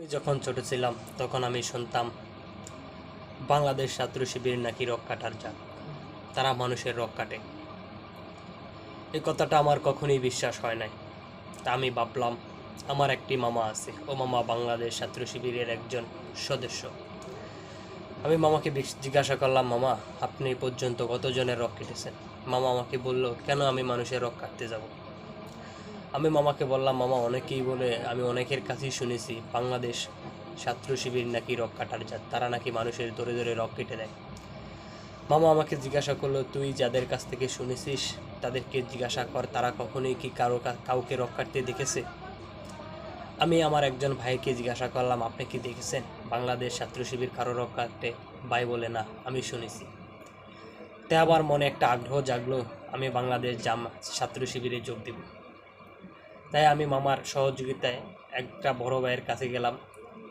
আমি যখন ছোট ছিলাম তখন আমি শুনতাম বাংলাদেশ ছাত্র শিবির নাকি রক কাটার জাত, তারা মানুষের রক কাটে। এই কথাটা আমার কখনোই বিশ্বাস হয় নাই। তা আমি ভাবলাম আমার একটি মামা আছে, ও মামা বাংলাদেশ ছাত্র শিবিরের একজন সদস্য। আমি মামাকে জিজ্ঞাসা করলাম, মামা আপনি এই পর্যন্ত কতজনের রক কেটেছেন? মামা আমাকে বলল, কেন আমি মানুষের রক কাটতে যাব? আমি মামাকে বললাম, মামা অনেকেই বলে, আমি অনেকের কাছেই শুনেছি বাংলাদেশ ছাত্র শিবির নাকি রক কাটার জাত, তারা নাকি মানুষের ধরে ধরে রক কেটে দেয়। মামা আমাকে জিজ্ঞাসা করলো, তুই যাদের কাছ থেকে শুনেছিস তাদেরকে জিজ্ঞাসা কর, তারা কখনোই কি কাউকে রক কাটতে দেখেছে? আমি আমার একজন ভাইকে জিজ্ঞাসা করলাম, আপনি কি দেখেছেন বাংলাদেশ ছাত্র শিবির কারো রক কাটতে? ভাই বলে, না, আমি শুনেছি। তাই আমার মনে একটা আগ্রহ জাগলো, আমি বাংলাদেশ ছাত্র শিবিরে যোগ দিব। তাই আমি মামার সহযোগিতায় একটা বড় ভাইয়ের কাছে গেলাম,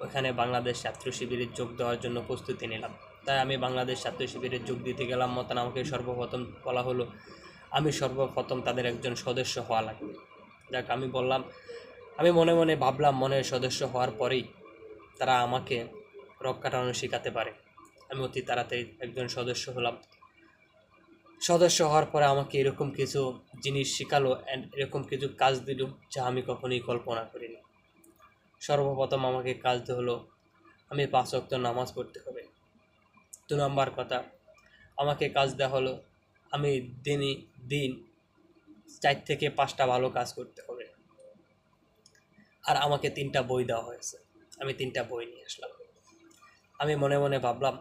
ওখানে বাংলাদেশ ছাত্র শিবিরে যোগ দেওয়ার জন্য প্রস্তুতি নিলাম। তাই আমি বাংলাদেশ ছাত্র শিবিরে যোগ দিতে গেলাম মতন আমাকে সর্বপ্রথম বলা হলো আমি সর্বপ্রথম তাদের একজন সদস্য হওয়া লাগবে। যাক, আমি বললাম, আমি মনে মনে ভাবলাম মনের সদস্য হওয়ার পরেই তারা আমাকে রক কাটানো শেখাতে পারে। আমি অতি তাড়াতাড়ি একজন সদস্য হলাম। সদস্য হওয়ার পরে আমাকে এরকম কিছু জিনিস শেখালো অ্যান্ড এরকম কিছু কাজ দিল যা আমি কখনোই কল্পনা করিনি। সর্বপ্রথম আমাকে কাজ হলো আমি 5 ওয়াক্ত নামাজ পড়তে হবে। 2 নম্বর কথা, আমাকে কাজ দেওয়া হলো আমি দিন 4 থেকে 5টা ভালো কাজ করতে হবে। আর আমাকে 3টা বই দেওয়া হয়েছে, আমি 3টা বই নিয়ে আসলাম। আমি মনে মনে ভাবলাম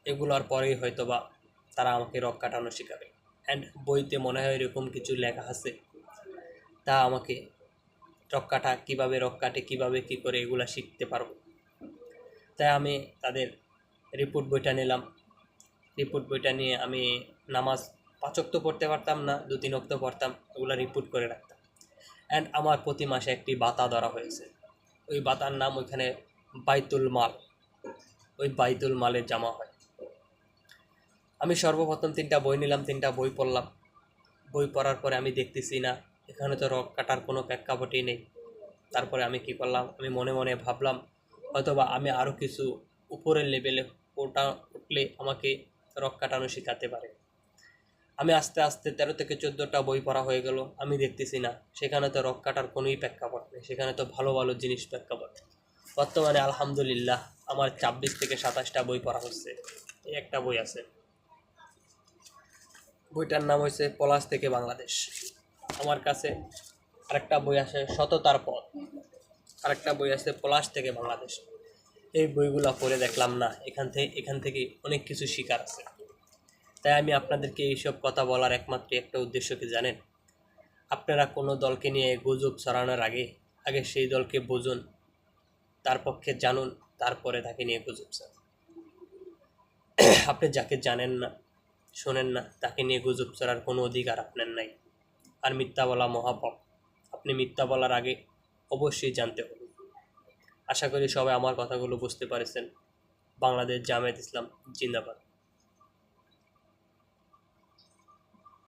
এগুলোর পরেই হয়তোবা তারা আমাকে রক কাটানো শেখাবে। অ্যান্ড বইতে মনে হয় এরকম কিছু লেখা আছে, তা আমাকে কীভাবে রক কাটে, কীভাবে কী করে এগুলো শিখতে পারবো। তাই আমি তাদের রিপোর্ট বইটা নিলাম। রিপোর্ট বইটা নিয়ে আমি নামাজ 5 ওয়াক্ত পড়তে পারতাম না, 2-3 ওয়াক্ত পড়তাম, ওগুলো রিপোর্ট করে রাখতাম। অ্যান্ড আমার প্রতি মাসে একটি ভাতা ধরা হয়েছে। ওই ভাতার নাম ওইখানে বাইতুল মাল, ওই বাইতুল মালের জমা হয়। আমি সর্বপ্রথম 3টা বই নিলাম, 3টা বই পড়লাম। বই পড়ার পরে আমি দেখতেছি না, এখানে তো রক কাটার কোনো প্রেক্ষাপটই নেই। তারপরে আমি কি করলাম, আমি মনে মনে ভাবলাম হয়তোবা আমি আরও কিছু উপরের লেভেলে উঠলে আমাকে রক কাটানো শেখাতে পারে। আমি আস্তে আস্তে 13 থেকে 14টা বই পড়া হয়ে গেল। আমি দেখতেছি না, সেখানে তো রক কাটার কোনোই প্রেক্ষাপট নেই, সেখানে তো ভালো ভালো জিনিস প্রেক্ষাপট। বর্তমানে আলহামদুলিল্লাহ আমার 26 থেকে 27টা বই পড়া হচ্ছে। এই একটা বই আছে, বইটার নাম হয়েছে পলাশ থেকে বাংলাদেশ। আমার কাছে আরেকটা বই আছে সততার পথ, আরেকটা বই আছে পলাশ থেকে বাংলাদেশ। এই বইগুলো পড়ে দেখলাম না, এখান থেকে অনেক কিছু শেখার আছে। তাই আমি আপনাদেরকে এইসব কথা বলার একমাত্র একটা উদ্দেশ্য কি জানেন? আপনারা কোনো দলকে নিয়ে গুজব ছড়ানোর আগে সেই দলকে বুঝুন, তার পক্ষে জানুন, তারপরে তাকে নিয়ে গুজব ছড়ান। আপনি যাকে জানেন না, শোনেন না, তাকে নিয়ে গুজব ছড়ার কোনো অধিকার আপনার নাই। আর মিথ্যা বলা মহাপাপ। আপনি মিথ্যা বলার আগে অবশ্যই জানতে হবে। আশা করি সবাই আমার কথাগুলো বুঝতে পারছেন। বাংলাদেশ জামায়াত ইসলাম জিন্দাবাদ।